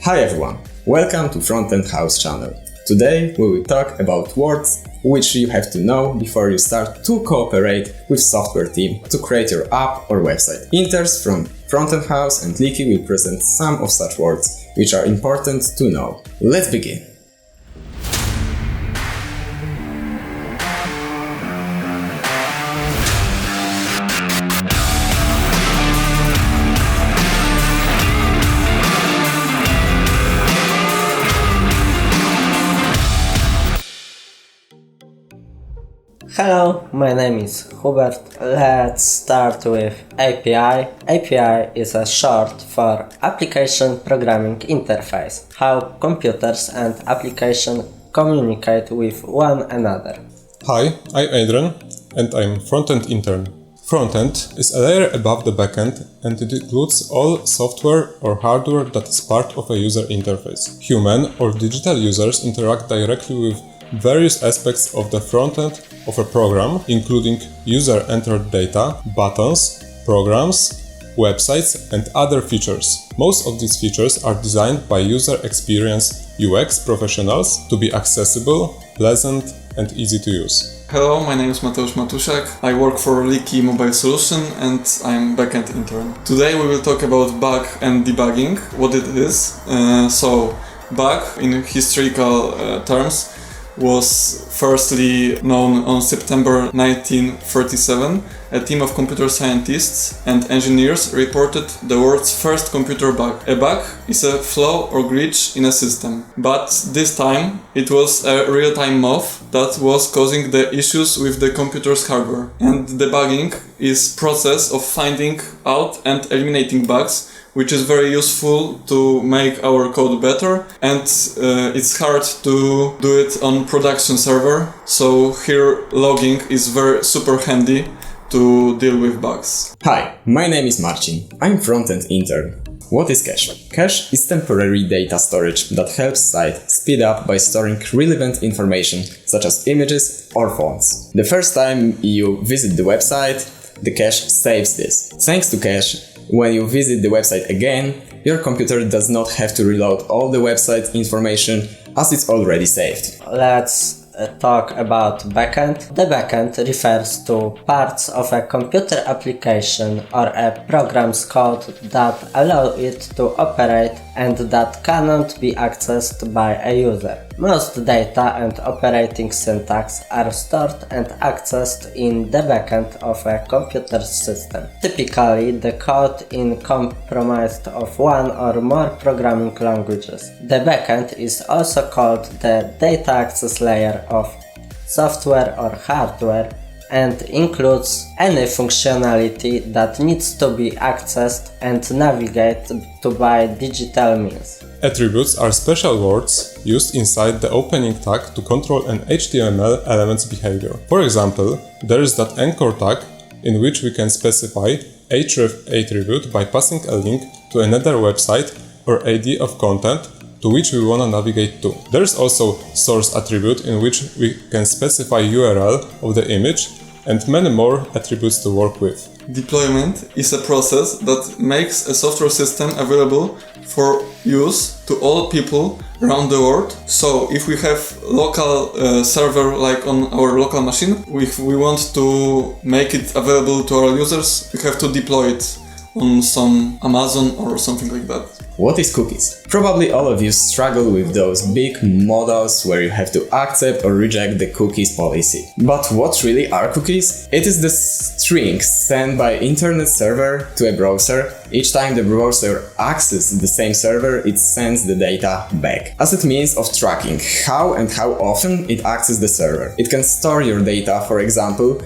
Hi everyone, welcome to Frontend House channel. Today we will talk about words which you have to know before you start to cooperate with software team to create your app or website. Interns from Frontend House and Liki will present some of such words which are important to know. Let's begin. Hello, my name is Hubert. Let's start with API. API is a short for Application Programming Interface, how computers and applications communicate with one another. Hi, I'm Adrian and I'm Frontend intern. Frontend is a layer above the backend and it includes all software or hardware that is part of a user interface. Human or digital users interact directly with various aspects of the frontend of a program, including user-entered data, buttons, programs, websites, and other features. Most of these features are designed by user experience UX professionals to be accessible, pleasant, and easy to use. Hello, my name is Mateusz Matuszek. I work for Liki Mobile Solution and I'm backend intern. Today we will talk about bug and debugging, what it is. Bug in historical terms was firstly known on September 1937. A team of computer scientists and engineers reported the world's first computer bug. A bug is a flaw or glitch in a system, but this time it was a real-time moth that was causing the issues with the computer's hardware. And debugging is process of finding out and eliminating bugs, which is very useful to make our code better, and it's hard to do it on production server, so here logging is super handy to deal with bugs. Hi, my name is Marcin. I'm Frontend intern. What is cache? Cache is temporary data storage that helps site speed up by storing relevant information such as images or fonts. The first time you visit the website, the cache saves this. Thanks to cache, when you visit the website again, your computer does not have to reload all the website information as it's already saved. Let's talk about backend. The backend refers to parts of a computer application or a program's code that allow it to operate and that cannot be accessed by a user. Most data and operating syntax are stored and accessed in the backend of a computer system. Typically, the code is comprised of one or more programming languages. The backend is also called the data access layer of software or hardware and includes any functionality that needs to be accessed and navigated to by digital means. Attributes are special words used inside the opening tag to control an HTML element's behavior. For example, there is that anchor tag in which we can specify href attribute by passing a link to another website or ID of content to which we want to navigate to. There is also source attribute in which we can specify URL of the image and many more attributes to work with. Deployment is a process that makes a software system available for use to all people around the world. So if we have local server like on our local machine, if we want to make it available to our users, we have to deploy it on some Amazon or something like that. What is cookies? Probably all of you struggle with those big models where you have to accept or reject the cookies policy. But what really are cookies? It is the string sent by internet server to a browser. Each time the browser accesses the same server, it sends the data back. As it means of tracking how and how often it accesses the server. It can store your data, for example,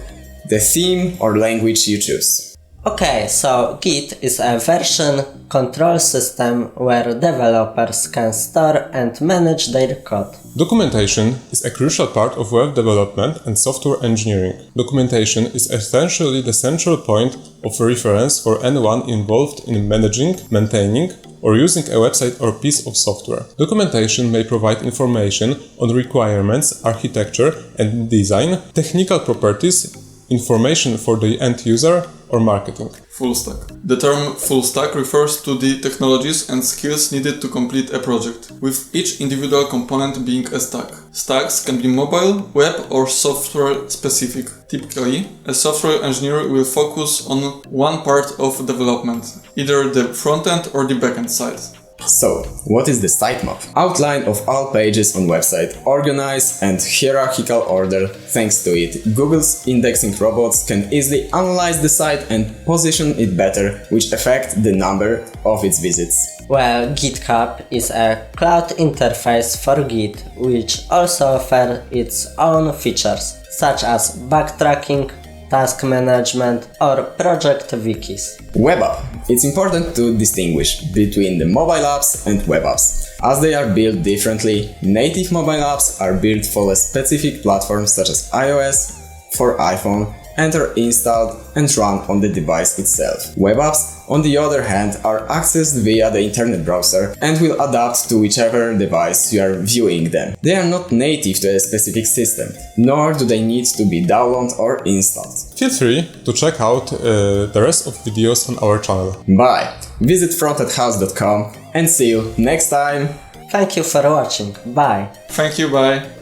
the theme or language you choose. Okay, so Git is a version control system where developers can store and manage their code. Documentation is a crucial part of web development and software engineering. Documentation is essentially the central point of reference for anyone involved in managing, maintaining, or using a website or piece of software. Documentation may provide information on requirements, architecture and design, technical properties, information for the end user, or marketing. Full stack. The term full stack refers to the technologies and skills needed to complete a project, with each individual component being a stack. Stacks can be mobile, web, or software specific. Typically, a software engineer will focus on one part of development, either the front-end or the backend side. So, what is the sitemap? Outline of all pages on website, organized and hierarchical order. Thanks to it, Google's indexing robots can easily analyze the site and position it better, which affect the number of its visits. Well, GitHub is a cloud interface for Git, which also offers its own features, such as backtracking, task management, or project wikis. Web app. It's important to distinguish between the mobile apps and web apps. As they are built differently, native mobile apps are built for a specific platform such as iOS, for iPhone, and are installed and run on the device itself. Web apps, on the other hand, are accessed via the internet browser and will adapt to whichever device you are viewing them. They are not native to a specific system, nor do they need to be downloaded or installed. Feel free to check out the rest of videos on our channel. Bye! Visit frontendhouse.com and see you next time! Thank you for watching. Bye. Thank you, bye.